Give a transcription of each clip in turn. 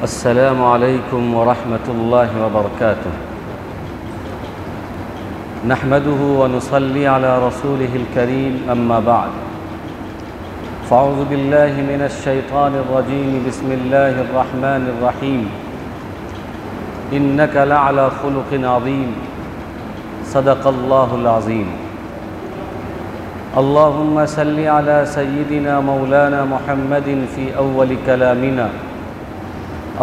السلام علیکم ورحمۃ اللہ وبرکاتہ نحمده ونصلي على رسوله الكريم اما بعد فاعوذ باللہ من الشیطان الرجیم بسم اللہ الرحمن الرحیم انک لعلی خلق عظیم صدق اللہ العظیم اللہم صل علی سیدنا مولانا محمد فی اول کلامنا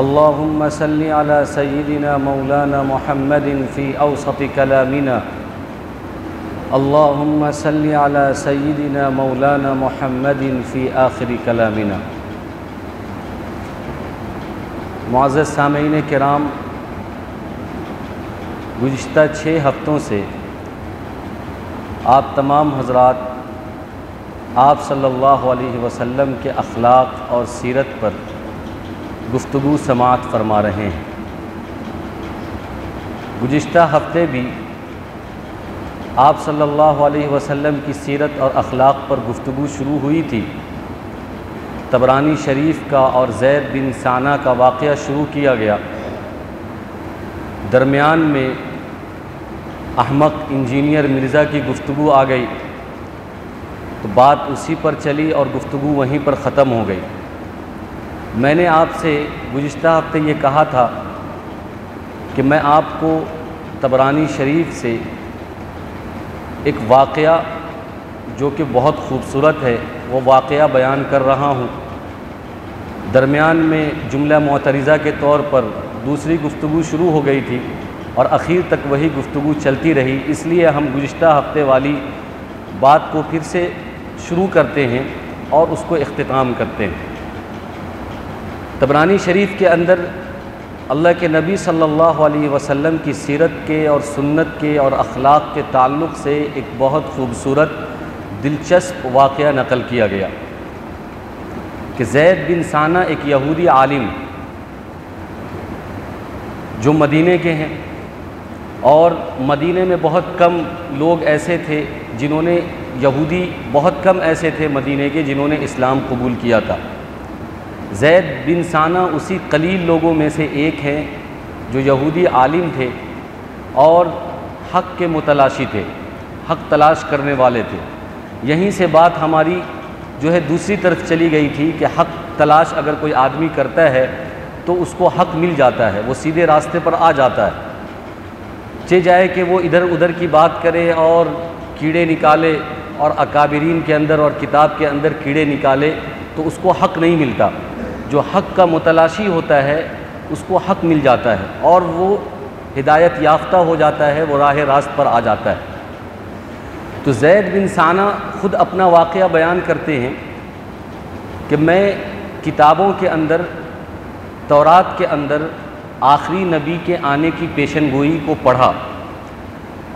اللہم صل علی سیدنا مولانا محمد فی اوسط کلامنا اللہم صل علی سیدنا مولانا محمد فی آخر کلامنا۔ معزز سامعین کرام، گزشتہ 6 ہفتوں سے آپ تمام حضرات آپ صلی اللہ علیہ وسلم کے اخلاق اور سیرت پر گفتگو سماعت فرما رہے ہیں۔ گزشتہ ہفتے بھی آپ صلی اللہ علیہ وسلم کی سیرت اور اخلاق پر گفتگو شروع ہوئی تھی۔ طبرانی شریف کا اور زید بن ثانہ کا واقعہ شروع کیا گیا۔ درمیان میں احمق انجینئر مرزا کی گفتگو آ گئی تو بات اسی پر چلی اور گفتگو وہیں پر ختم ہو گئی۔ میں نے آپ سے گزشتہ ہفتے یہ کہا تھا کہ میں آپ کو طبرانی شریف سے ایک واقعہ جو کہ بہت خوبصورت ہے وہ واقعہ بیان کر رہا ہوں۔ درمیان میں جملہ معترضہ کے طور پر دوسری گفتگو شروع ہو گئی تھی اور اخیر تک وہی گفتگو چلتی رہی، اس لیے ہم گزشتہ ہفتے والی بات کو پھر سے شروع کرتے ہیں اور اس کو اختتام کرتے ہیں۔ طبرانی شریف کے اندر اللہ کے نبی صلی اللہ علیہ وسلم کی سیرت کے اور سنت کے اور اخلاق کے تعلق سے ایک بہت خوبصورت دلچسپ واقعہ نقل کیا گیا کہ زید بن ثانہ ایک یہودی عالم جو مدینے کے ہیں، اور مدینے میں بہت کم لوگ ایسے تھے جنہوں نے یہودی بہت کم ایسے تھے مدینے کے جنہوں نے اسلام قبول کیا تھا۔ زید بن ثانہ اسی قلیل لوگوں میں سے ایک ہیں جو یہودی عالم تھے اور حق کے متلاشی تھے، حق تلاش کرنے والے تھے۔ یہیں سے بات ہماری جو ہے دوسری طرف چلی گئی تھی کہ حق تلاش اگر کوئی آدمی کرتا ہے تو اس کو حق مل جاتا ہے، وہ سیدھے راستے پر آ جاتا ہے۔ چہ جائے کہ وہ ادھر ادھر کی بات کرے اور کیڑے نکالے اور اکابرین کے اندر اور کتاب کے اندر کیڑے نکالے تو اس کو حق نہیں ملتا۔ جو حق کا متلاشی ہوتا ہے اس کو حق مل جاتا ہے اور وہ ہدایت یافتہ ہو جاتا ہے، وہ راہ راست پر آ جاتا ہے۔ تو زید بن ثانہ خود اپنا واقعہ بیان کرتے ہیں کہ میں کتابوں کے اندر، تورات کے اندر آخری نبی کے آنے کی پیشن گوئی کو پڑھا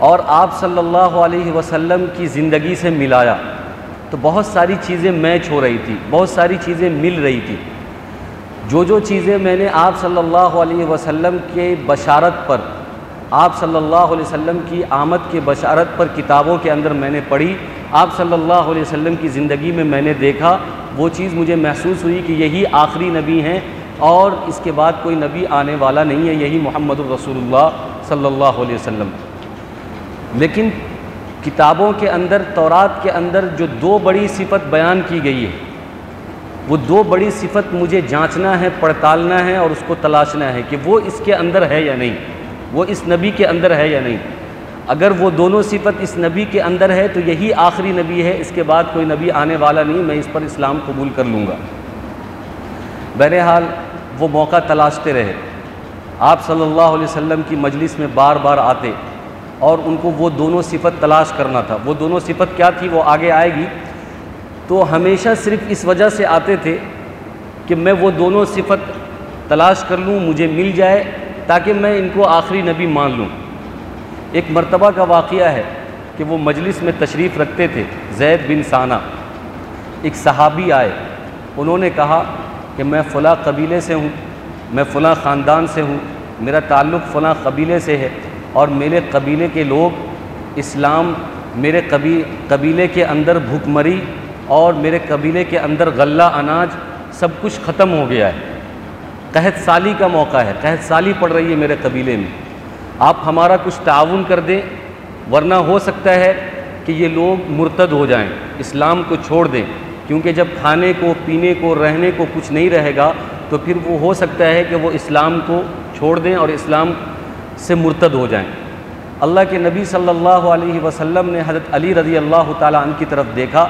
اور آپ صلی اللہ علیہ وسلم کی زندگی سے ملایا تو بہت ساری چیزیں میچ ہو رہی تھی، بہت ساری چیزیں مل رہی تھی۔ جو چیزیں میں نے آپ صلی اللہ علیہ وسلم کے بشارت پر، آپ صلی اللہ علیہ وسلم کی آمد کے بشارت پر کتابوں کے اندر میں نے پڑھی، آپ صلی اللہ علیہ وسلم کی زندگی میں نے دیکھا، وہ چیز مجھے محسوس ہوئی کہ یہی آخری نبی ہیں اور اس کے بعد کوئی نبی آنے والا نہیں ہے، یہی محمد الرسول اللہ صلی اللہ علیہ وسلم۔ لیکن کتابوں کے اندر، تورات کے اندر جو 2 بڑی صفت بیان کی گئی ہے، وہ 2 بڑی صفت مجھے جانچنا ہے، پڑتالنا ہے اور اس کو تلاشنا ہے کہ وہ اس کے اندر ہے یا نہیں، وہ اس نبی کے اندر ہے یا نہیں۔ اگر وہ دونوں صفت اس نبی کے اندر ہے تو یہی آخری نبی ہے، اس کے بعد کوئی نبی آنے والا نہیں، میں اس پر اسلام قبول کر لوں گا۔ بہرحال وہ موقع تلاشتے رہے، آپ صلی اللہ علیہ وسلم کی مجلس میں بار بار آتے اور ان کو وہ دونوں صفت تلاش کرنا تھا۔ وہ دونوں صفت کیا تھی وہ آگے آئے گی۔ تو ہمیشہ صرف اس وجہ سے آتے تھے کہ میں وہ دونوں صفت تلاش کر لوں، مجھے مل جائے تاکہ میں ان کو آخری نبی مان لوں۔ ایک مرتبہ کا واقعہ ہے کہ وہ مجلس میں تشریف رکھتے تھے، زید بن ثانہ، ایک صحابی آئے، انہوں نے کہا کہ میں فلاں قبیلے سے ہوں، میں فلاں خاندان سے ہوں، میرا تعلق فلاں قبیلے سے ہے اور میرے قبیلے کے لوگ اسلام، میرے قبیلے کے اندر بھوک مری اور میرے قبیلے کے اندر غلہ اناج سب کچھ ختم ہو گیا ہے۔ قحط سالی کا موقع ہے، قحط سالی پڑ رہی ہے میرے قبیلے میں، آپ ہمارا کچھ تعاون کر دیں، ورنہ ہو سکتا ہے کہ یہ لوگ مرتد ہو جائیں، اسلام کو چھوڑ دیں، کیونکہ جب کھانے کو پینے کو رہنے کو کچھ نہیں رہے گا تو پھر وہ ہو سکتا ہے کہ وہ اسلام کو چھوڑ دیں اور اسلام سے مرتد ہو جائیں۔ اللہ کے نبی صلی اللہ علیہ وسلم نے حضرت علی رضی اللہ تعالیٰ عنہ کی طرف دیکھا،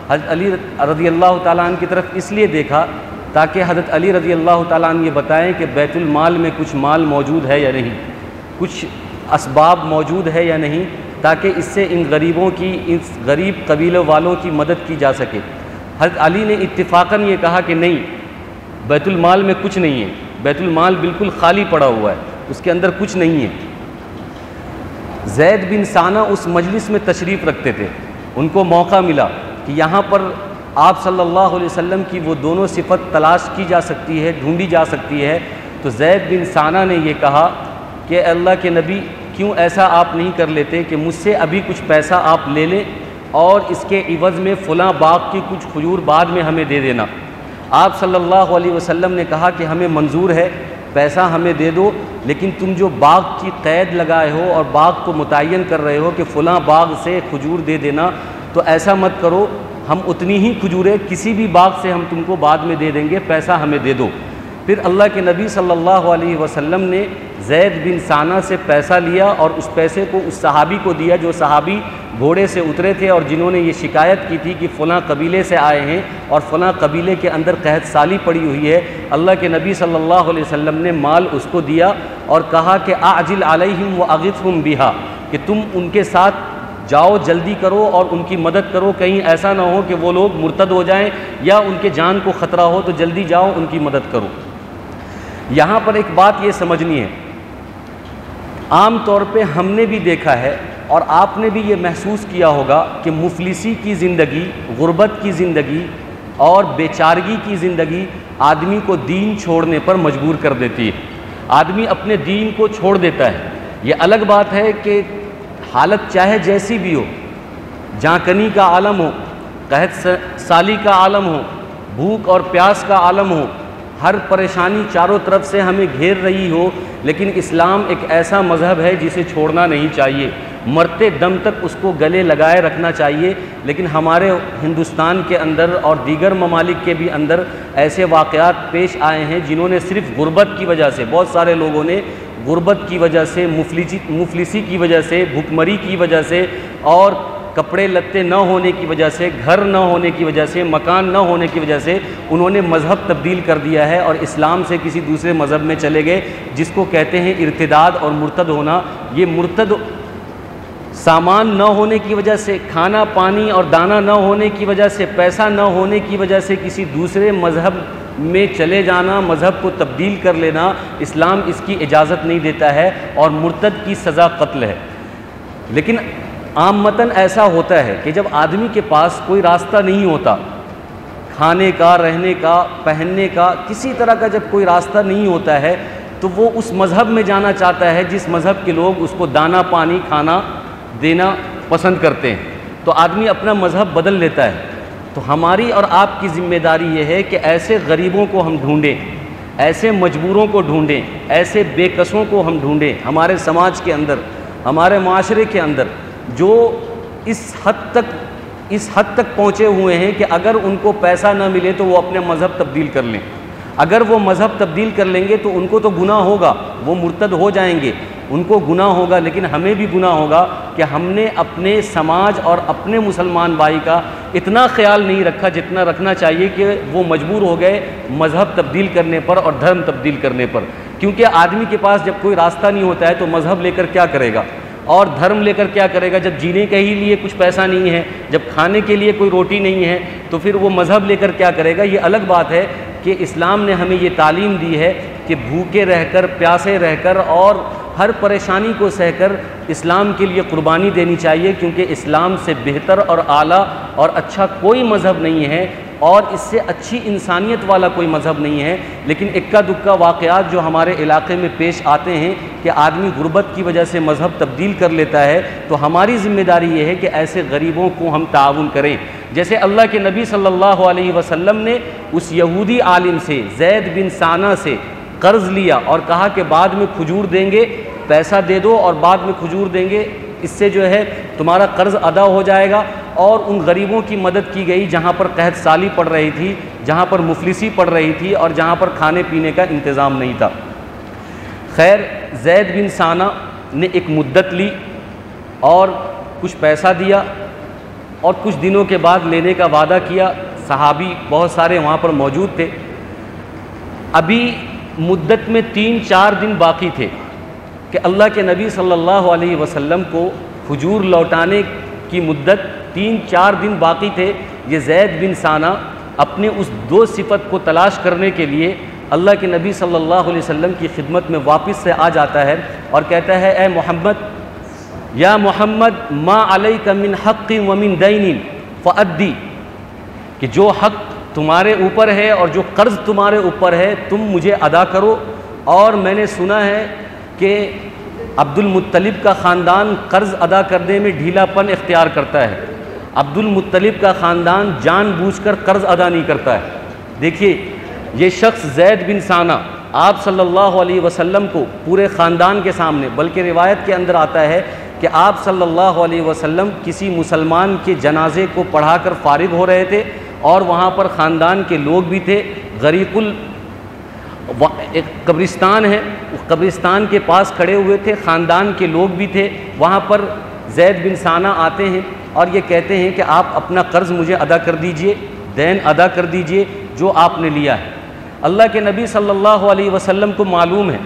حضرت علی رضی اللہ تعالیٰ عنہ کی طرف اس لیے دیکھا تاکہ حضرت علی رضی اللہ تعالیٰ عنہ یہ بتائیں کہ بیت المال میں کچھ مال موجود ہے یا نہیں، کچھ اسباب موجود ہے یا نہیں، تاکہ اس سے ان غریبوں کی، ان غریب قبیلوں والوں کی مدد کی جا سکے۔ حضرت علی نے اتفاقاً یہ کہا کہ نہیں، بیت المال میں کچھ نہیں ہے، بیت المال بالکل خالی پڑا ہوا ہے، اس کے اندر کچھ نہیں ہے۔ زید بن ثانہ اس مجلس میں تشریف رکھتے تھے، ان کو موقع ملا کہ یہاں پر آپ صلی اللہ علیہ وسلم کی وہ دونوں صفت تلاش کی جا سکتی ہے، ڈھونڈی جا سکتی ہے، تو زید بن ثانہ نے یہ کہا کہ اللہ کے نبی کیوں ایسا آپ نہیں کر لیتے کہ مجھ سے ابھی کچھ پیسہ آپ لے لیں اور اس کے عوض میں فلاں باغ کی کچھ کھجور بعد میں ہمیں دے دینا۔ آپ صلی اللہ علیہ وسلم نے کہا کہ ہمیں منظور ہے، پیسہ ہمیں دے دو، لیکن تم جو باغ کی قید لگائے ہو اور باغ کو متعین کر رہے ہو کہ فلاں باغ سے کھجور دے دینا، تو ایسا مت کرو، ہم اتنی ہی کھجوریں کسی بھی باغ سے ہم تم کو بعد میں دے دیں گے، پیسہ ہمیں دے دو۔ پھر اللہ کے نبی صلی اللہ علیہ وسلم نے زید بن ثانہ سے پیسہ لیا اور اس پیسے کو اس صحابی کو دیا جو صحابی گھوڑے سے اترے تھے اور جنہوں نے یہ شکایت کی تھی کہ فلاں قبیلے سے آئے ہیں اور فلاں قبیلے کے اندر قحط سالی پڑی ہوئی ہے۔ اللہ کے نبی صلی اللہ علیہ وسلم نے مال اس کو دیا اور کہا کہ اعجل علیہم واغثہم بہا، کہ تم ان کے ساتھ جاؤ، جلدی کرو اور ان کی مدد کرو، کہیں ایسا نہ ہو کہ وہ لوگ مرتد ہو جائیں یا ان کے جان کو خطرہ ہو، تو جلدی جاؤ، ان کی مدد کرو۔ یہاں پر ایک بات یہ سمجھنی ہے، عام طور پہ ہم نے بھی دیکھا ہے اور آپ نے بھی یہ محسوس کیا ہوگا کہ مفلسی کی زندگی، غربت کی زندگی اور بیچارگی کی زندگی آدمی کو دین چھوڑنے پر مجبور کر دیتی ہے، آدمی اپنے دین کو چھوڑ دیتا ہے۔ یہ الگ بات ہے کہ حالت چاہے جیسی بھی ہو، جانکنی کا عالم ہو، قحط سالی کا عالم ہو، بھوک اور پیاس کا عالم ہو، ہر پریشانی چاروں طرف سے ہمیں گھیر رہی ہو، لیکن اسلام ایک ایسا مذہب ہے جسے چھوڑنا نہیں چاہیے، مرتے دم تک اس کو گلے لگائے رکھنا چاہیے۔ لیکن ہمارے ہندوستان کے اندر اور دیگر ممالک کے بھی اندر ایسے واقعات پیش آئے ہیں جنہوں نے صرف غربت کی وجہ سے، بہت سارے لوگوں نے غربت کی وجہ سے، مفلسی کی وجہ سے، بھوکمری کی وجہ سے اور کپڑے لتے نہ ہونے کی وجہ سے، گھر نہ ہونے کی وجہ سے، مکان نہ ہونے کی وجہ سے انہوں نے مذہب تبدیل کر دیا ہے اور اسلام سے کسی دوسرے مذہب میں چلے گئے، جس کو کہتے ہیں ارتداد اور مرتد ہونا۔ یہ مرتد سامان نہ ہونے کی وجہ سے، کھانا پانی اور دانہ نہ ہونے کی وجہ سے، پیسہ نہ ہونے کی وجہ سے کسی دوسرے مذہب میں چلے جانا، مذہب کو تبدیل کر لینا، اسلام اس کی اجازت نہیں دیتا ہے اور مرتد کی سزا قتل ہے۔ لیکن عامتاً ایسا ہوتا ہے کہ جب آدمی کے پاس کوئی راستہ نہیں ہوتا، کھانے کا، رہنے کا، پہننے کا، کسی طرح کا جب کوئی راستہ نہیں ہوتا ہے تو وہ اس مذہب میں جانا چاہتا ہے جس مذہب کے لوگ اس کو دانہ پانی کھانا دینا پسند کرتے ہیں، تو آدمی اپنا مذہب بدل لیتا ہے۔ تو ہماری اور آپ کی ذمہ داری یہ ہے کہ ایسے غریبوں کو ہم ڈھونڈیں، ایسے مجبوروں کو ڈھونڈیں، ایسے بے کسوں کو ہم ڈھونڈیں ہمارے سماج کے اندر، ہمارے معاشرے کے اندر، جو اس حد تک پہنچے ہوئے ہیں کہ اگر ان کو پیسہ نہ ملے تو وہ اپنے مذہب تبدیل کر لیں۔ اگر وہ مذہب تبدیل کر لیں گے تو ان کو تو گناہ ہوگا، وہ مرتد ہو جائیں گے، ان کو گناہ ہوگا، لیکن ہمیں بھی گناہ ہوگا کہ ہم نے اپنے سماج اور اپنے مسلمان بھائی کا اتنا خیال نہیں رکھا جتنا رکھنا چاہیے کہ وہ مجبور ہو گئے مذہب تبدیل کرنے پر اور دھرم تبدیل کرنے پر۔ کیونکہ آدمی کے پاس جب کوئی راستہ نہیں ہوتا ہے تو مذہب لے کر کیا کرے گا اور دھرم لے کر کیا کرے گا؟ جب جینے کے ہی لیے کچھ پیسہ نہیں ہے، جب کھانے کے لیے کوئی روٹی نہیں ہے، تو پھر وہ مذہب لے کر کیا کرے گا؟ یہ الگ بات ہے کہ اسلام نے ہمیں یہ تعلیم دی ہے کہ بھوکے رہ کر، پیاسے رہ کر اور ہر پریشانی کو سہ کر اسلام کے لیے قربانی دینی چاہیے، کیونکہ اسلام سے بہتر اور اعلیٰ اور اچھا کوئی مذہب نہیں ہے اور اس سے اچھی انسانیت والا کوئی مذہب نہیں ہے۔ لیکن اکا دکا واقعات جو ہمارے علاقے میں پیش آتے ہیں کہ آدمی غربت کی وجہ سے مذہب تبدیل کر لیتا ہے، تو ہماری ذمہ داری یہ ہے کہ ایسے غریبوں کو ہم تعاون کریں۔ جیسے اللہ کے نبی صلی اللہ علیہ وسلم نے اس یہودی عالم سے، زید بن ثانہ سے قرض لیا اور کہا کہ بعد میں کھجور دیں گے، پیسہ دے دو اور بعد میں کھجور دیں گے، اس سے جو ہے تمہارا قرض ادا ہو جائے گا، اور ان غریبوں کی مدد کی گئی جہاں پر قحط سالی پڑ رہی تھی، جہاں پر مفلسی پڑ رہی تھی اور جہاں پر کھانے پینے کا انتظام نہیں تھا۔ خیر، زید بن ثانہ نے ایک مدت لی اور کچھ پیسہ دیا اور کچھ دنوں کے بعد لینے کا وعدہ کیا۔ صحابی بہت سارے وہاں پر موجود تھے۔ ابھی مدت میں 3-4 دن باقی تھے کہ اللہ کے نبی صلی اللہ علیہ وسلم کو کھجور لوٹانے کی مدت 3-4 دن باقی تھے۔ یہ زید بن ثانہ اپنے اس 2 صفت کو تلاش کرنے کے لیے اللہ کے نبی صلی اللہ علیہ وسلم کی خدمت میں واپس سے آ جاتا ہے اور کہتا ہے، اے محمد، یا محمد، ما علیک من حق ومن دین فادی، کہ جو حق تمہارے اوپر ہے اور جو قرض تمہارے اوپر ہے تم مجھے ادا کرو۔ اور میں نے سنا ہے کہ عبد المطلب کا خاندان قرض ادا کرنے میں ڈھیلا پن اختیار کرتا ہے۔ عبد المطلب کا خاندان جان بوجھ کر قرض ادا نہیں کرتا ہے۔ دیکھیے، یہ شخص زید بن ثانہ آپ صلی اللہ علیہ وسلم کو پورے خاندان کے سامنے، بلکہ روایت کے اندر آتا ہے کہ آپ صلی اللہ علیہ وسلم کسی مسلمان کے جنازے کو پڑھا کر فارغ ہو رہے تھے اور وہاں پر خاندان کے لوگ بھی تھے۔ غریق ایک قبرستان ہے، اس قبرستان کے پاس کھڑے ہوئے تھے، خاندان کے لوگ بھی تھے۔ وہاں پر زید بن ثانہ آتے ہیں اور یہ کہتے ہیں کہ آپ اپنا قرض مجھے ادا کر دیجئے، دین ادا کر دیجئے جو آپ نے لیا ہے۔ اللہ کے نبی صلی اللہ علیہ وسلم کو معلوم ہے،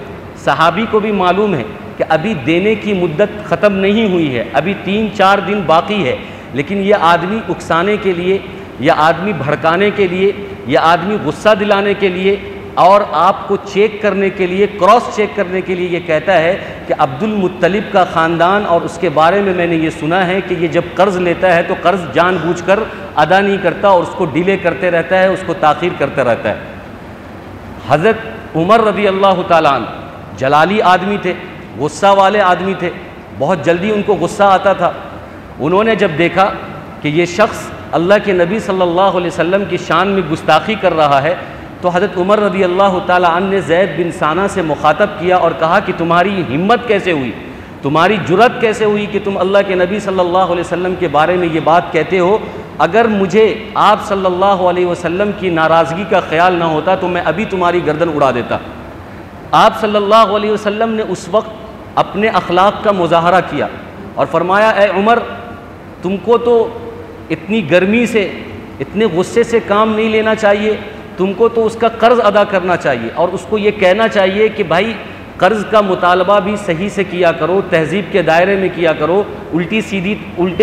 صحابی کو بھی معلوم ہے کہ ابھی دینے کی مدت ختم نہیں ہوئی ہے، ابھی 3-4 دن باقی ہے، لیکن یہ آدمی اکسانے کے لیے، یا آدمی بھڑکانے کے لیے، یا آدمی غصہ دلانے کے لیے اور آپ کو چیک کرنے کے لیے، کراس چیک کرنے کے لیے یہ کہتا ہے کہ عبد المطلب کا خاندان اور اس کے بارے میں نے یہ سنا ہے کہ یہ جب قرض لیتا ہے تو قرض جان بوجھ کر ادا نہیں کرتا اور اس کو ڈیلے کرتے رہتا ہے، اس کو تاخیر کرتا رہتا ہے۔ حضرت عمر رضی اللہ تعالیٰ عنہ جلالی آدمی تھے، غصہ والے آدمی تھے، بہت جلدی ان کو غصہ آتا تھا۔ انہوں نے جب دیکھا کہ یہ شخص اللہ کے نبی صلی اللہ علیہ وسلم کی شان میں گستاخی کر رہا ہے، تو حضرت عمر رضی اللہ تعالیٰ عنہ نے زید بن ثانہ سے مخاطب کیا اور کہا کہ تمہاری ہمت کیسے ہوئی، تمہاری جرأت کیسے ہوئی کہ تم اللہ کے نبی صلی اللہ علیہ وسلم کے بارے میں یہ بات کہتے ہو؟ اگر مجھے آپ صلی اللہ علیہ وسلم کی ناراضگی کا خیال نہ ہوتا تو میں ابھی تمہاری گردن اڑا دیتا۔ آپ صلی اللہ علیہ وسلم نے اس وقت اپنے اخلاق کا مظاہرہ کیا اور فرمایا، اے عمر، تم کو تو اتنی گرمی سے، اتنے غصے سے کام نہیں لینا چاہیے، تم کو تو اس کا قرض ادا کرنا چاہیے اور اس کو یہ کہنا چاہیے کہ بھائی قرض کا مطالبہ بھی صحیح سے کیا کرو، تہذیب کے دائرے میں کیا کرو، الٹے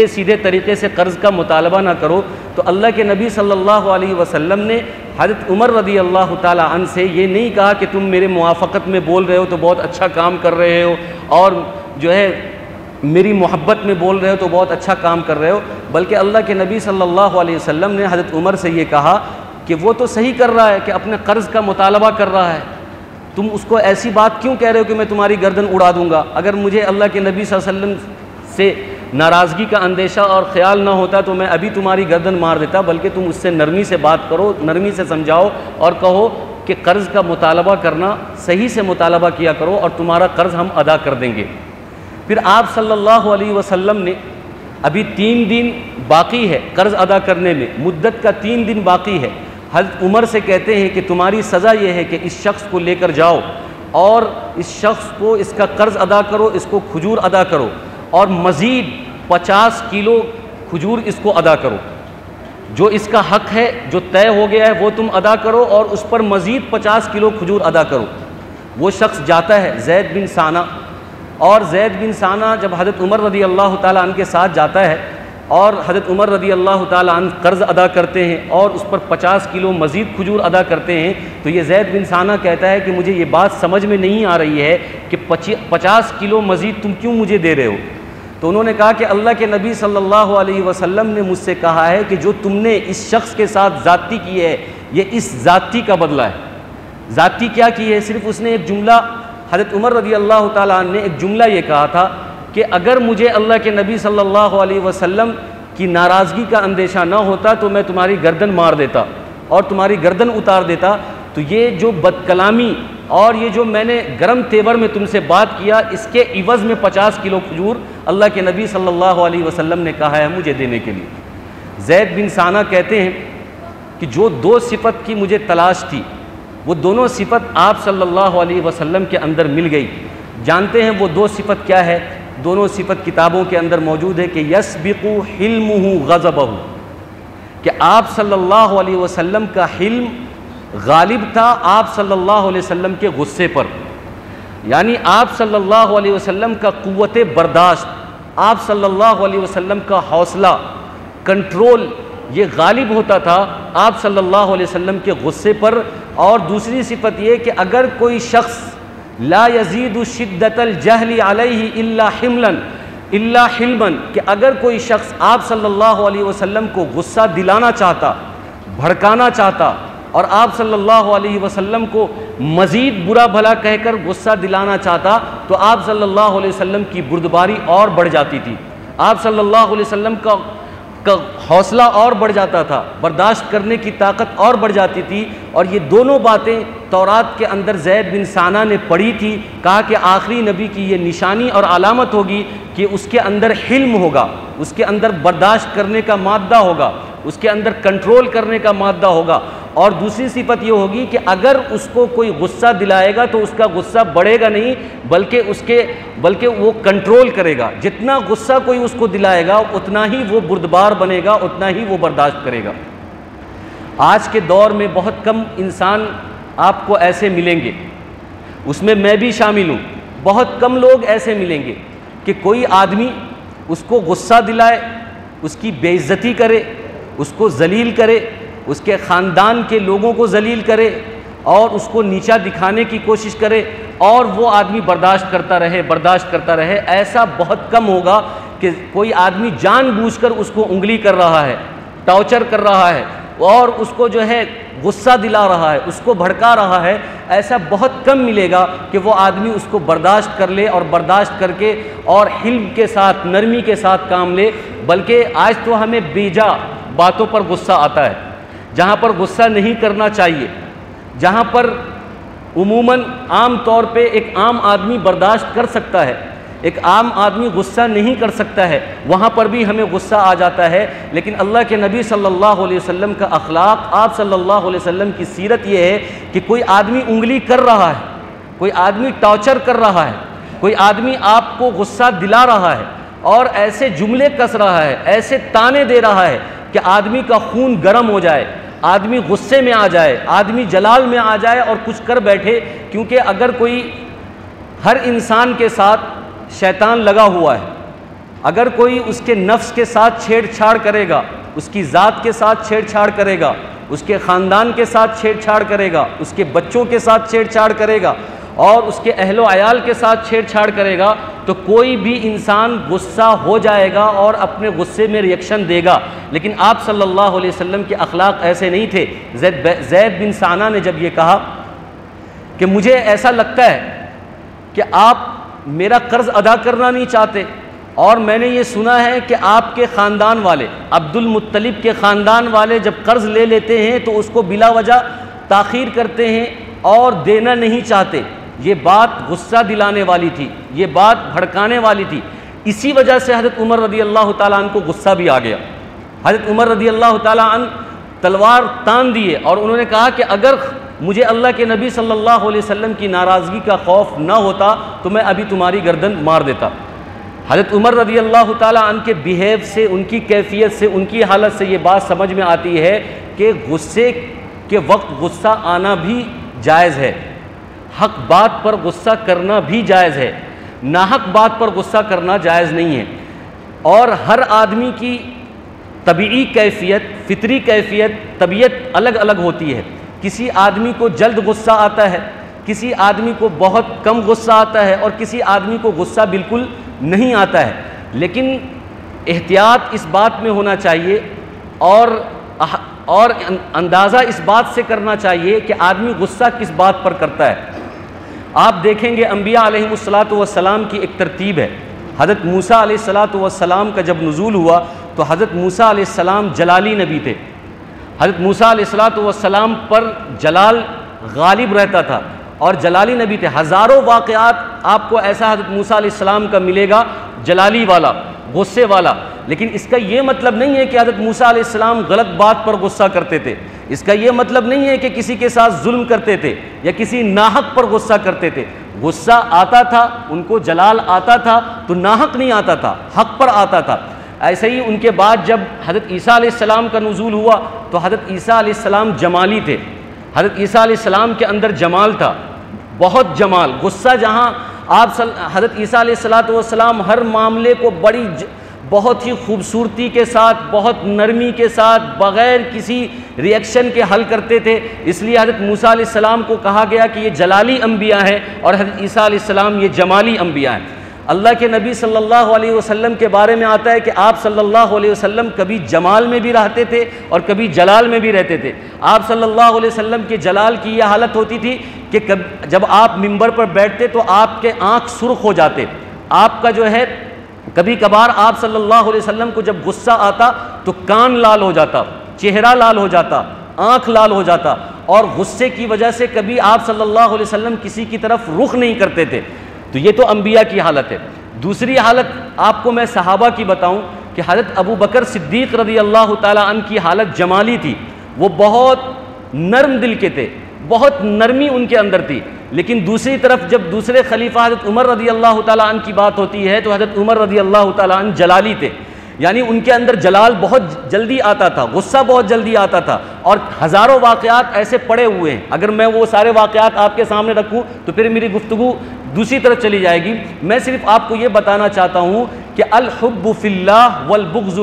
سیدھے طریقے سے قرض کا مطالبہ نہ کرو۔ تو اللہ کے نبی صلی اللہ علیہ وسلم نے حضرت عمر رضی اللہ تعالیٰ عنہ سے یہ نہیں کہا کہ تم میرے موافقت میں بول رہے ہو تو بہت اچھا کام کر رہے ہو، اور جو ہے میری محبت میں بول رہے ہو تو بہت اچھا کام کر رہے ہو، بلکہ اللہ کے نبی صلی اللہ علیہ وسلم نے حضرت عمر سے یہ کہا کہ وہ تو صحیح کر رہا ہے کہ اپنے قرض کا مطالبہ کر رہا ہے، تم اس کو ایسی بات کیوں کہہ رہے ہو کہ میں تمہاری گردن اڑا دوں گا؟ اگر مجھے اللہ کے نبی صلی اللہ علیہ وسلم سے ناراضگی کا اندیشہ اور خیال نہ ہوتا تو میں ابھی تمہاری گردن مار دیتا، بلکہ تم اس سے نرمی سے بات کرو، نرمی سے سمجھاؤ اور کہو کہ قرض کا مطالبہ کرنا صحیح سے مطالبہ کیا کرو اور تمہارا قرض ہم ادا کر دیں گے۔ پھر آپ صلی اللہ علیہ وسلم نے ابھی 3 دن باقی ہے قرض ادا کرنے میں، مدت کا 3 دن باقی ہے، حضرت عمر سے کہتے ہیں کہ تمہاری سزا یہ ہے کہ اس شخص کو لے کر جاؤ اور اس شخص کو اس کا قرض ادا کرو، اس کو کھجور ادا کرو اور مزید 50 کلو کھجور اس کو ادا کرو، جو اس کا حق ہے جو طے ہو گیا ہے وہ تم ادا کرو اور اس پر مزید 50 کلو کھجور ادا کرو۔ وہ شخص جاتا ہے زید بن ثانہ، اور زید بن ثانہ جب حضرت عمر رضی اللہ تعالیٰ عنہ کے ساتھ جاتا ہے اور حضرت عمر رضی اللہ تعالیٰ عنہ قرض ادا کرتے ہیں اور اس پر 50 کلو مزید کھجور ادا کرتے ہیں، تو یہ زید بن ثانہ کہتا ہے کہ مجھے یہ بات سمجھ میں نہیں آ رہی ہے کہ 50 کلو مزید تم کیوں مجھے دے رہے ہو؟ تو انہوں نے کہا کہ اللہ کے نبی صلی اللہ علیہ وسلم نے مجھ سے کہا ہے کہ جو تم نے اس شخص کے ساتھ زیادتی کی ہے یہ اس زیادتی کا بدلہ ہے۔ زیادتی کیا کی ہے؟ صرف اس نے ایک جملہ، حضرت عمر رضی اللہ تعالیٰ عنہ نے ایک جملہ یہ کہا تھا کہ اگر مجھے اللہ کے نبی صلی اللہ علیہ وسلم کی ناراضگی کا اندیشہ نہ ہوتا تو میں تمہاری گردن مار دیتا اور تمہاری گردن اتار دیتا۔ تو یہ جو بد کلامی اور یہ جو میں نے گرم تیور میں تم سے بات کیا اس کے عوض میں 50 کلو کھجور اللہ کے نبی صلی اللہ علیہ وسلم نے کہا ہے مجھے دینے کے لیے۔ زید بن ثانہ کہتے ہیں کہ جو دو صفت کی مجھے تلاش تھی وہ دونوں صفت آپ صلی اللہ علیہ وسلم کے اندر مل گئی۔ جانتے ہیں وہ دو صفت کیا ہے؟ دونوں صفت کتابوں کے اندر موجود ہے کہ یسبق حلمہ غضبہ، کہ آپ صلی اللہ علیہ وسلم کا حلم غالب تھا آپ صلی اللہ علیہ وسلم کے غصے پر، یعنی آپ صلی اللہ علیہ وسلم کا قوت برداشت، آپ صلی اللہ علیہ وسلم کا حوصلہ، کنٹرول، یہ غالب ہوتا تھا آپ صلی اللہ علیہ وسلم کے غصے پر۔ اور دوسری صفت یہ کہ اگر کوئی شخص لا یزید شدت الجہل علیہ الا حلما، کہ اگر کوئی شخص آپ صلی اللہ علیہ وسلم کو غصہ دلانا چاہتا، بھڑکانا چاہتا، اور آپ صلی اللہ علیہ وسلم کو مزید برا بھلا کہہ کر غصہ دلانا چاہتا تو آپ صلی اللہ علیہ وسلم کی بردباری اور بڑھ جاتی تھی، آپ صلی اللہ علیہ وسلم کا حوصلہ اور بڑھ جاتا تھا، برداشت کرنے کی طاقت اور بڑھ جاتی تھی۔ اور یہ دونوں باتیں تورات کے اندر زید بن ثانہ نے پڑھی تھی، کہا کہ آخری نبی کی یہ نشانی اور علامت ہوگی کہ اس کے اندر حلم ہوگا، اس کے اندر برداشت کرنے کا مادہ ہوگا، اس کے اندر کنٹرول کرنے کا مادہ ہوگا۔ اور دوسری صفت یہ ہوگی کہ اگر اس کو کوئی غصہ دلائے گا تو اس کا غصہ بڑھے گا نہیں بلکہ وہ کنٹرول کرے گا، جتنا غصہ کوئی اس کو دلائے گا اتنا ہی وہ بردبار بنے گا، اتنا ہی وہ برداشت کرے گا۔ آج کے دور میں بہت کم انسان آپ کو ایسے ملیں گے، اس میں میں بھی شامل ہوں، بہت کم لوگ ایسے ملیں گے کہ کوئی آدمی اس کو غصہ دلائے، اس کی بے عزتی کرے، اس کو ذلیل کرے، اس کے خاندان کے لوگوں کو ذلیل کرے اور اس کو نیچا دکھانے کی کوشش کرے، اور وہ آدمی برداشت کرتا رہے۔ ایسا بہت کم ہوگا کہ کوئی آدمی جان بوجھ کر اس کو انگلی کر رہا ہے، ٹارچر کر رہا ہے اور اس کو جو ہے غصہ دلا رہا ہے، اس کو بھڑکا رہا ہے۔ ایسا بہت کم ملے گا کہ وہ آدمی اس کو برداشت کر لے اور برداشت کر کے اور حلم کے ساتھ، نرمی کے ساتھ کام لے۔ بلکہ آج تو ہمیں بیجا باتوں پر غصہ آتا ہے، جہاں پر غصہ نہیں کرنا چاہیے، جہاں پر عموماً عام طور پہ ایک عام آدمی برداشت کر سکتا ہے، ایک عام آدمی غصہ نہیں کر سکتا ہے، وہاں پر بھی ہمیں غصہ آ جاتا ہے۔ لیکن اللہ کے نبی صلی اللہ علیہ وسلم کا اخلاق، آپ صلی اللہ علیہ وسلم کی سیرت یہ ہے کہ کوئی آدمی انگلی کر رہا ہے، کوئی آدمی ٹارچر کر رہا ہے، کوئی آدمی آپ کو غصہ دلا رہا ہے اور ایسے جملے کس رہا ہے، ایسے تانے دے رہا ہے کہ آدمی کا خون گرم ہو جائے، آدمی غصے میں آ جائے، آدمی جلال میں آ جائے اور کچھ کر بیٹھے۔ کیونکہ اگر کوئی، ہر انسان کے ساتھ شیطان لگا ہوا ہے، اگر کوئی اس کے نفس کے ساتھ چھیڑ چھاڑ کرے گا، اس کی ذات کے ساتھ چھیڑ چھاڑ کرے گا، اس کے خاندان کے ساتھ چھیڑ چھاڑ کرے گا، اس کے بچوں کے ساتھ چھیڑ چھاڑ کرے گا اور اس کے اہل و عیال کے ساتھ چھیڑ چھاڑ کرے گا، تو کوئی بھی انسان غصہ ہو جائے گا اور اپنے غصے میں ریئیکشن دے گا۔ لیکن آپ صلی اللہ علیہ وسلم کے اخلاق ایسے نہیں تھے۔ زید بن ثانہ نے جب یہ کہا کہ مجھے ایسا لگتا ہے کہ آپ میرا قرض ادا کرنا نہیں چاہتے، اور میں نے یہ سنا ہے کہ آپ کے خاندان والے، عبد المطلب کے خاندان والے جب قرض لے لیتے ہیں تو اس کو بلا وجہ تاخیر کرتے ہیں اور دینا نہیں چاہتے۔ یہ بات غصہ دلانے والی تھی، یہ بات بھڑکانے والی تھی۔ اسی وجہ سے حضرت عمر رضی اللہ تعالیٰ عنہ کو غصہ بھی آ گیا۔ حضرت عمر رضی اللہ تعالیٰ عنہ تلوار تان دیے اور انہوں نے کہا کہ اگر مجھے اللہ کے نبی صلی اللہ علیہ وسلم کی ناراضگی کا خوف نہ ہوتا تو میں ابھی تمہاری گردن مار دیتا۔ حضرت عمر رضی اللہ تعالیٰ عنہ کے بیہیو سے، ان کی کیفیت سے، ان کی حالت سے یہ بات سمجھ میں آتی ہے کہ غصے کے وقت غصہ آنا بھی جائز ہے، حق بات پر غصہ کرنا بھی جائز ہے، ناحق بات پر غصہ کرنا جائز نہیں ہے۔ اور ہر آدمی کی طبیعی کیفیت، فطری کیفیت، طبیعت الگ الگ ہوتی ہے۔ کسی آدمی کو جلد غصہ آتا ہے، کسی آدمی کو بہت کم غصہ آتا ہے اور کسی آدمی کو غصہ بالکل نہیں آتا ہے۔ لیکن احتیاط اس بات میں ہونا چاہیے اور اندازہ اس بات سے کرنا چاہیے کہ آدمی غصہ کس بات پر کرتا ہے۔ آپ دیکھیں گے انبیاء علیہم الصلاۃ والسلام کی ایک ترتیب ہے۔ حضرت موسیٰ علیہ الصلاۃ والسلام کا جب نزول ہوا تو حضرت موسیٰ علیہ السلام جلالی نبی تھے۔ حضرت موسیٰ علیہ الصلاۃ والسلام پر جلال غالب رہتا تھا، اور جلالی نبی تھے۔ ہزاروں واقعات آپ کو ایسا حضرت موسیٰ علیہ السلام کا ملے گا جلالی والا، غصے والا، لیکن اس کا یہ مطلب نہیں ہے کہ حضرت موسیٰ علیہ السلام غلط بات پر غصہ کرتے تھے، اس کا یہ مطلب نہیں ہے کہ کسی کے ساتھ ظلم کرتے تھے یا کسی ناحق پر غصہ کرتے تھے۔ غصہ آتا تھا، ان کو جلال آتا تھا تو ناحق نہیں آتا تھا، حق پر آتا تھا۔ ایسے ہی ان کے بعد جب حضرت عیسیٰ علیہ السلام کا نزول ہوا تو حضرت عیسیٰ علیہ السلام جمالی تھے، حضرت عیسیٰ علیہ السلام کے اندر جمال تھا، بہت جمال۔ غصہ جہاں حضرت عیسیٰ علیہ السلام ہر معاملے کو بہت ہی خوبصورتی کے ساتھ، بہت نرمی کے ساتھ، بغیر کسی ریئیکشن کے حل کرتے تھے، اس لیے حضرت موسیٰ علیہ السلام کو کہا گیا کہ یہ جلالی انبیاء ہیں اور حضرت عیسیٰ علیہ السلام یہ جمالی انبیاء ہیں۔ اللہ کے نبی صلی اللہ علیہ وسلم کے بارے میں آتا ہے کہ آپ صلی اللہ علیہ وسلم کبھی جمال میں بھی رہتے تھے اور کبھی جلال میں بھی رہتے تھے۔ آپ صلی اللہ علیہ وسلم کے جلال کی یہ حالت ہوتی تھی کہ جب آپ منبر پر بیٹھتے تو آپ کے آنکھ سرخ ہو جاتے، آپ کا جو ہے کبھی کبھار آپ صلی اللہ علیہ وسلم کو جب غصہ آتا تو کان لال ہو جاتا، چہرہ لال ہو جاتا، آنکھ لال ہو جاتا، اور غصے کی وجہ سے کبھی آپ صلی اللہ علیہ وسلم کسی کی طرف رخ نہیں کرتے تھے۔ تو یہ تو انبیاء کی حالت ہے۔ دوسری حالت آپ کو میں صحابہ کی بتاؤں کہ حضرت ابو بکر صدیق رضی اللہ تعالیٰ عنہ کی حالت جمالی تھی، وہ بہت نرم دل کے تھے، بہت نرمی ان کے اندر تھی۔ لیکن دوسری طرف جب دوسرے خلیفہ حضرت عمر رضی اللہ تعالیٰ عنہ کی بات ہوتی ہے تو حضرت عمر رضی اللہ تعالیٰ عنہ جلالی تھے، یعنی ان کے اندر جلال بہت جلدی آتا تھا، غصہ بہت جلدی آتا تھا، اور ہزاروں واقعات ایسے پڑے ہوئے ہیں۔ اگر میں وہ سارے واقعات آپ کے سامنے رکھوں تو پھر میری گفتگو دوسری طرف چلی جائے گی۔ میں صرف آپ کو یہ بتانا چاہتا ہوں کہ الحب فی اللہ والبغض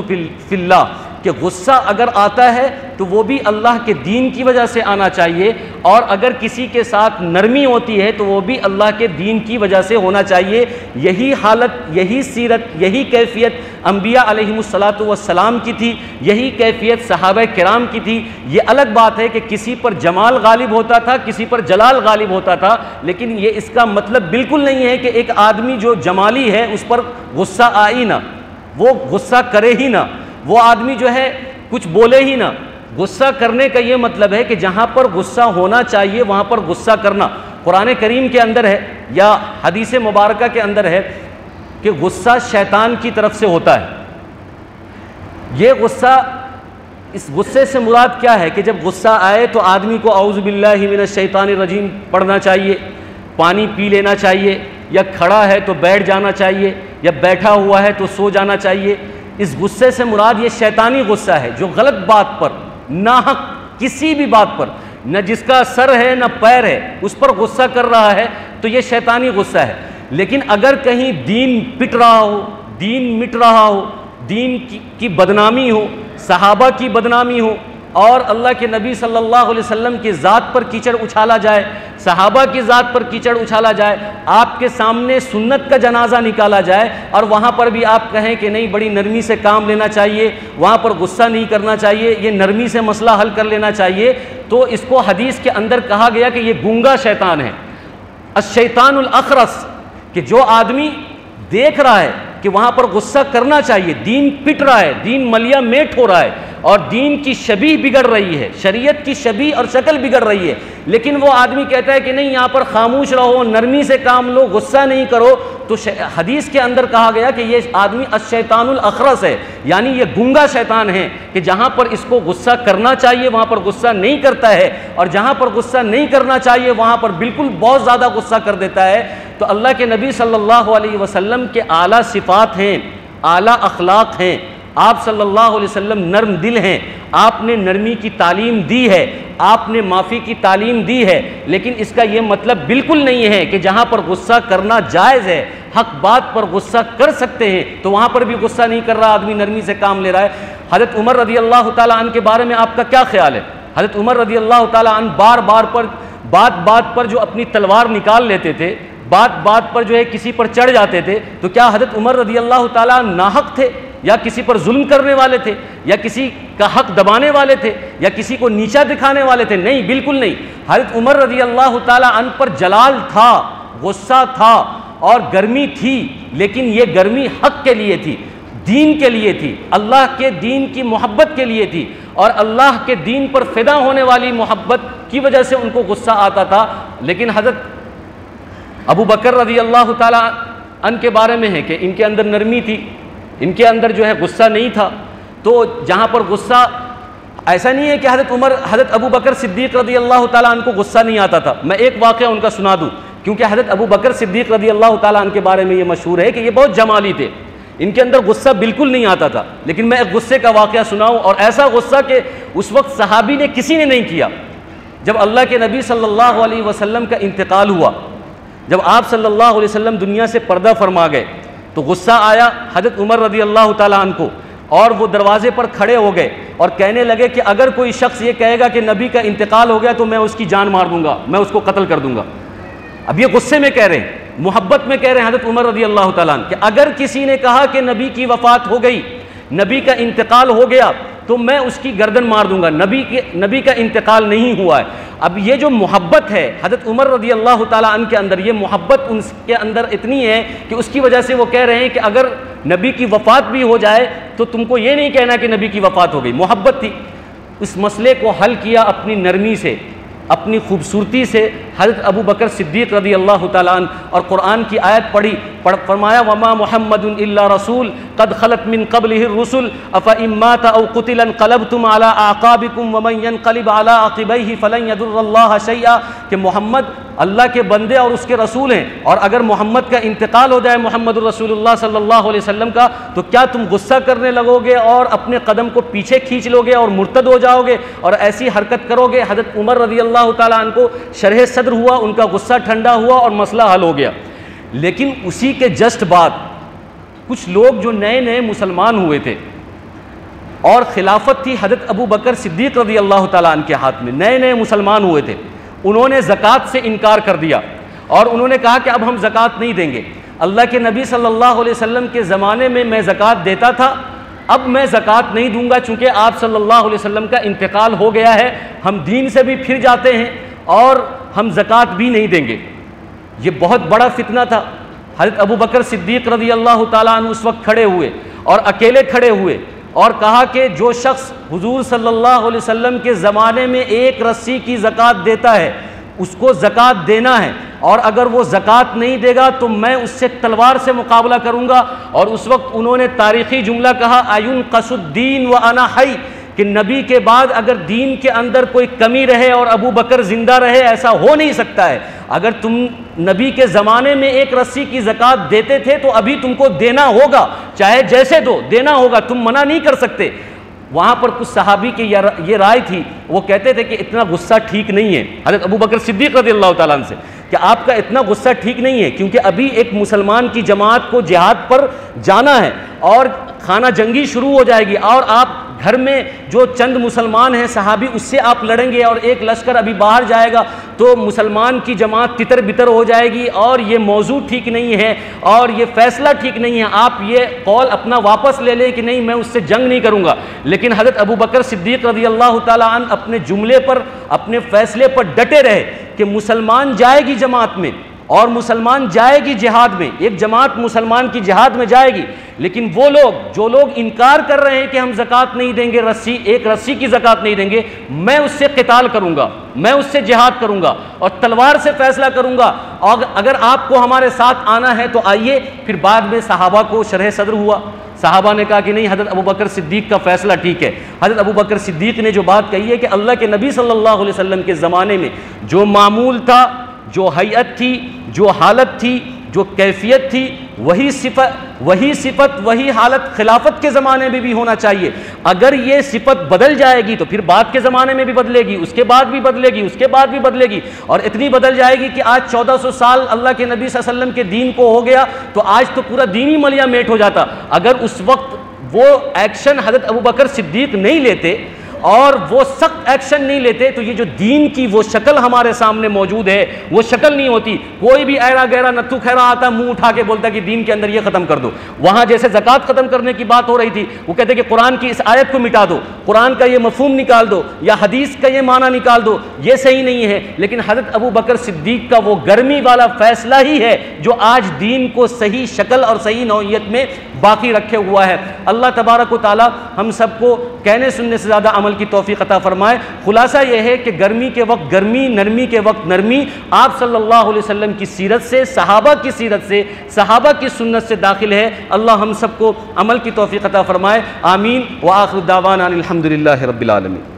فی اللہ، کہ غصہ اگر آتا ہے تو وہ بھی اللہ کے دین کی وجہ سے آنا چاہیے، اور اگر کسی کے ساتھ نرمی ہوتی ہے تو وہ بھی اللہ کے دین کی وجہ سے ہونا چاہیے۔ یہی حالت، یہی سیرت، یہی کیفیت انبیاء علیہم السلام کی تھی، یہی کیفیت صحابہ کرام کی تھی۔ یہ الگ بات ہے کہ کسی پر جمال غالب ہوتا تھا، کسی پر جلال غالب ہوتا تھا، لیکن یہ اس کا مطلب بالکل نہیں ہے کہ ایک آدمی جو جمالی ہے اس پر غصہ آئی نہ، وہ غصہ کرے ہی نہ، وہ آدمی جو ہے کچھ بولے ہی نہ۔ غصہ کرنے کا یہ مطلب ہے کہ جہاں پر غصہ ہونا چاہیے وہاں پر غصہ کرنا۔ قرآن کریم کے اندر ہے یا حدیث مبارکہ کے اندر ہے کہ غصہ شیطان کی طرف سے ہوتا ہے۔ یہ غصہ، اس غصے سے مراد کیا ہے کہ جب غصہ آئے تو آدمی کو اعوذ باللہ من الشیطان الرجیم پڑھنا چاہیے، پانی پی لینا چاہیے، یا کھڑا ہے تو بیٹھ جانا چاہیے، یا بیٹھا ہوا ہے تو سو جانا چاہیے۔ اس غصے سے مراد یہ شیطانی غصہ ہے جو غلط بات پر، ناحق کسی بھی بات پر، نہ جس کا سر ہے نہ پیر ہے، اس پر غصہ کر رہا ہے تو یہ شیطانی غصہ ہے۔ لیکن اگر کہیں دین پٹ رہا ہو، دین مٹ رہا ہو، دین کی بدنامی ہو، صحابہ کی بدنامی ہو، اور اللہ کے نبی صلی اللہ علیہ وسلم کی ذات پر کیچڑ اچھالا جائے، صحابہ کی ذات پر کیچڑ اچھالا جائے، آپ کے سامنے سنت کا جنازہ نکالا جائے اور وہاں پر بھی آپ کہیں کہ نہیں بڑی نرمی سے کام لینا چاہیے، وہاں پر غصہ نہیں کرنا چاہیے، یہ نرمی سے مسئلہ حل کر لینا چاہیے، تو اس کو حدیث کے اندر کہا گیا کہ یہ گونگا شیطان ہے، الشیطان الاخرس، کہ جو آدمی دیکھ رہا ہے کہ وہاں پر غصہ کرنا چاہیے، دین پٹ رہا ہے، دین ملیا میٹ ہو رہا ہے اور دین کی شبیہ بگڑ رہی ہے، شریعت کی شبیہ اور شکل بگڑ رہی ہے، لیکن وہ آدمی کہتا ہے کہ نہیں یہاں پر خاموش رہو، نرمی سے کام لو، غصہ نہیں کرو، تو حدیث کے اندر کہا گیا کہ یہ آدمی الشیطان الاخرس ہے، یعنی یہ گونگا شیطان ہے کہ جہاں پر اس کو غصہ کرنا چاہیے وہاں پر غصہ نہیں کرتا ہے، اور جہاں پر غصہ نہیں کرنا چاہیے وہاں پر بالکل بہت زیادہ غصہ کر دیتا ہے۔ تو اللہ کے نبی صلی اللہ علیہ وسلم کے اعلیٰ صفات ہیں، اعلیٰ اخلاق ہیں، آپ صلی اللہ علیہ وسلم نرم دل ہیں، آپ نے نرمی کی تعلیم دی ہے، آپ نے معافی کی تعلیم دی ہے، لیکن اس کا یہ مطلب بالکل نہیں ہے کہ جہاں پر غصہ کرنا جائز ہے، حق بات پر غصہ کر سکتے ہیں تو وہاں پر بھی غصہ نہیں کر رہا آدمی، نرمی سے کام لے رہا ہے۔ حضرت عمر رضی اللہ تعالیٰ عنہ کے بارے میں آپ کا کیا خیال ہے؟ حضرت عمر رضی اللہ تعالیٰ عنہ بات پر جو اپنی تلوار نکال لیتے تھے، بات پر جو ہے کسی پر چڑھ جاتے تھے، تو کیا حضرت عمر رضی اللہ تعالیٰ عنہ ناحق تھے یا کسی پر ظلم کرنے والے تھے یا کسی کا حق دبانے والے تھے یا کسی کو نیچا دکھانے والے تھے؟ نہیں، بالکل نہیں۔ حضرت عمر رضی اللہ تعالیٰ عنہ پر جلال تھا، غصہ تھا اور گرمی تھی، لیکن یہ گرمی حق کے لیے تھی، دین کے لیے تھی، اللہ کے دین کی محبت کے لیے تھی، اور اللہ کے دین پر فدا ہونے والی محبت کی وجہ سے ان کو غصہ آتا تھا. لیکن حضرت ابو بکر رضی اللہ تعالیٰ عنہ کے بارے میں ہے کہ ان کے اندر نرمی تھی, ان کے اندر جو ہے غصہ نہیں تھا. تو جہاں پر غصہ, ایسا نہیں ہے کہ حضرت ابو بکر صدیق رضی اللہ تعالیٰ عنہ کو غصہ نہیں آتا تھا. میں ایک واقعہ ان کا سنا دوں, کیونکہ حضرت ابو بکر صدیق رضی اللہ تعالیٰ عنہ کے بارے میں یہ مشہور ہے کہ یہ بہت جمالی تھے, ان کے اندر غصہ بالکل نہیں آتا تھا. لیکن میں ایک غصے کا واقعہ سناؤں, اور ایسا غصہ کہ اس وقت صحابی نے کسی نے نہیں کیا. جب اللہ کے نبی صلی اللہ علیہ وسلم کا انتقال ہوا, جب آپ صلی اللہ علیہ وسلم دنیا سے پردہ فرما گئے, تو غصہ آیا حضرت عمر رضی اللہ تعالیٰ عنہ کو, اور وہ دروازے پر کھڑے ہو گئے اور کہنے لگے کہ اگر کوئی شخص یہ کہے گا کہ نبی کا انتقال ہو گیا تو میں اس کی جان مار دوں گا, میں اس کو قتل کر دوں گا. اب یہ غصے میں کہہ رہے ہیں, محبت میں کہہ رہے ہیں حضرت عمر رضی اللہ تعالیٰ عنہ کہ اگر کسی نے کہا کہ نبی کی وفات ہو گئی, نبی کا انتقال ہو گیا, تو میں اس کی گردن مار دوں گا. نبی کا انتقال نہیں ہوا ہے. اب یہ جو محبت ہے حضرت عمر رضی اللہ تعالیٰ عنہ کے اندر, یہ محبت ان کے اندر اتنی ہے کہ اس کی وجہ سے وہ کہہ رہے ہیں کہ اگر نبی کی وفات بھی ہو جائے تو تم کو یہ نہیں کہنا کہ نبی کی وفات ہو گئی. محبت تھی. اس مسئلے کو حل کیا اپنی نرمی سے, اپنی خوبصورتی سے حضرت ابو بکر صدیق رضی اللہ تعالیٰ عنہ, اور قرآن کی آیت پڑھی, فرمایا وما محمد الا رسول قد خلت من قبله الرسل افإن مات او قتل انقلبتم على اعقابكم ومن ينقلب على عقبيه فلن يضر الله شيئا, کہ محمد اللہ کے بندے اور اس کے رسول ہیں, اور اگر محمد کا انتقال ہو جائے, محمد الرسول اللہ صلی اللہ علیہ وسلم کا, تو کیا تم غصہ کرنے لگو گے اور اپنے قدم کو پیچھے کھینچ لو گے اور مرتد ہو جاؤ گے اور ایسی حرکت کرو گے؟ حضرت عمر رضی اللہ تعالیٰ عنہ کو شرح صدر ہوا, ان کا غصہ ٹھنڈا ہوا اور مسئلہ حل ہو گیا. لیکن اسی کے جسٹ بعد کچھ لوگ جو نئے نئے مسلمان ہوئے تھے, اور خلافت تھی حضرت ابو بکر صدیق رضی اللہ تعالیٰ عنہ کے ہاتھ میں, نئے نئے مسلمان ہوئے تھے, انہوں نے زکوٰۃ سے انکار کر دیا اور انہوں نے کہا کہ اب ہم زکوٰۃ نہیں دیں گے. اللہ کے نبی صلی اللہ علیہ وسلم کے زمانے میں زکوٰۃ دیتا تھا, اب میں زکوٰۃ نہیں دوں گا چونکہ آپ صلی اللہ علیہ وسلم کا انتقال ہو گیا ہے, ہم دین سے بھی پھر جاتے ہیں اور ہم زکوٰۃ بھی نہیں دیں گے. یہ بہت بڑا فتنہ تھا. حضرت ابو بکر صدیق رضی اللہ تعالیٰ عنہ اس وقت کھڑے ہوئے اور اکیلے کھڑے ہوئے اور کہا کہ جو شخص حضور صلی اللہ علیہ وسلم کے زمانے میں ایک رسی کی زکوٰۃ دیتا ہے اس کو زکوٰۃ دینا ہے, اور اگر وہ زکوٰۃ نہیں دے گا تو میں اس سے تلوار سے مقابلہ کروں گا. اور اس وقت انہوں نے تاریخی جملہ کہا اَيُنْقَصُ الدِّينُ وَأَنَا حَيٌّ, کہ نبی کے بعد اگر دین کے اندر کوئی کمی رہے اور ابو بکر زندہ رہے, ایسا ہو نہیں سکتا ہے. اگر تم نبی کے زمانے میں ایک رسی کی زکوٰۃ دیتے تھے تو ابھی تم کو دینا ہوگا, چاہے جیسے دو دینا ہوگا, تم منع نہیں کر سکتے. وہاں پر کچھ صحابی کی یہ رائے تھی, وہ کہتے تھے کہ اتنا غصہ ٹھیک نہیں ہے حضرت ابو بکر صدیق رضی اللہ تعالیٰ عنہ سے, کہ آپ کا اتنا غصہ ٹھیک نہیں ہے, کیونکہ ابھی ایک مسلمان کی جماعت کو جہاد پر جانا ہے اور خانہ جنگی شروع ہو جائے گی, اور آپ گھر میں جو چند مسلمان ہیں صحابی اس سے آپ لڑیں گے, اور ایک لشکر ابھی باہر جائے گا تو مسلمان کی جماعت تتر بتر ہو جائے گی, اور یہ موضوع ٹھیک نہیں ہے اور یہ فیصلہ ٹھیک نہیں ہے. آپ یہ قول اپنا واپس لے لیں کہ نہیں میں اس سے جنگ نہیں کروں گا. لیکن حضرت ابو بکر صدیق رضی اللہ تعالیٰ عنہ اپنے جملے پر, اپنے فیصلے پر ڈٹے رہے کہ مسلمان جائے گی جماعت میں اور مسلمان جائے گی جہاد میں, ایک جماعت مسلمان کی جہاد میں جائے گی. لیکن وہ لوگ جو لوگ انکار کر رہے ہیں کہ ہم زکوٰۃ نہیں دیں گے, ایک رسی کی زکوٰۃ نہیں دیں گے, میں اس سے قتال کروں گا, میں اس سے جہاد کروں گا اور تلوار سے فیصلہ کروں گا, اور اگر آپ کو ہمارے ساتھ آنا ہے تو آئیے. پھر بعد میں صحابہ کو شرح صدر ہوا, صحابہ نے کہا کہ نہیں حضرت ابو بکر صدیق کا فیصلہ ٹھیک ہے. حضرت ابو بکر صدیق نے جو بات کہی ہے کہ اللہ کے نبی صلی اللہ علیہ وسلم کے زمانے میں جو معمول تھا, جو حیت تھی, جو حالت تھی, جو کیفیت تھی, وہی صفت وہی حالت خلافت کے زمانے میں بھی ہونا چاہیے. اگر یہ صفت بدل جائے گی تو پھر بعد کے زمانے میں بھی بدلے گی, اس کے بعد بھی بدلے گی, اس کے بعد بھی بدلے گی, اور اتنی بدل جائے گی کہ آج 1400 سال اللہ کے نبی صلی اللہ علیہ وسلم کے دین کو ہو گیا تو آج تو پورا دین ہی ملیا میٹ ہو جاتا. اگر اس وقت وہ ایکشن حضرت ابو بکر صدیق نہیں لیتے اور وہ سخت ایکشن نہیں لیتے تو یہ جو دین کی وہ شکل ہمارے سامنے موجود ہے وہ شکل نہیں ہوتی. کوئی بھی ایرا گہرا نتھو خیرا آتا منہ اٹھا کے بولتا کہ دین کے اندر یہ ختم کر دو. وہاں جیسے زکوٰۃ ختم کرنے کی بات ہو رہی تھی, وہ کہتے کہ قرآن کی اس آیت کو مٹا دو, قرآن کا یہ مفہوم نکال دو, یا حدیث کا یہ معنی نکال دو, یہ صحیح نہیں ہے. لیکن حضرت ابو بکر صدیق کا وہ گرمی والا فیصلہ ہی ہے جو آج دین کو صحیح شکل اور صحیح نوعیت میں باقی رکھے ہوا ہے. اللہ تبارک و تعالی ہم سب کو کہنے سننے سے زیادہ عمل عمل کی توفیق عطا فرمائے۔ خلاصہ یہ ہے کہ گرمی کے وقت گرمی، نرمی کے وقت نرمی، آپ صلی اللہ علیہ وسلم کی سیرت سے، صحابہ کی سیرت سے، صحابہ کی سنت سے داخل ہے۔ اللہ ہم سب کو عمل کی توفیق عطا فرمائے، آمین۔ وآخر دعوانا الحمدللہ رب العالمین۔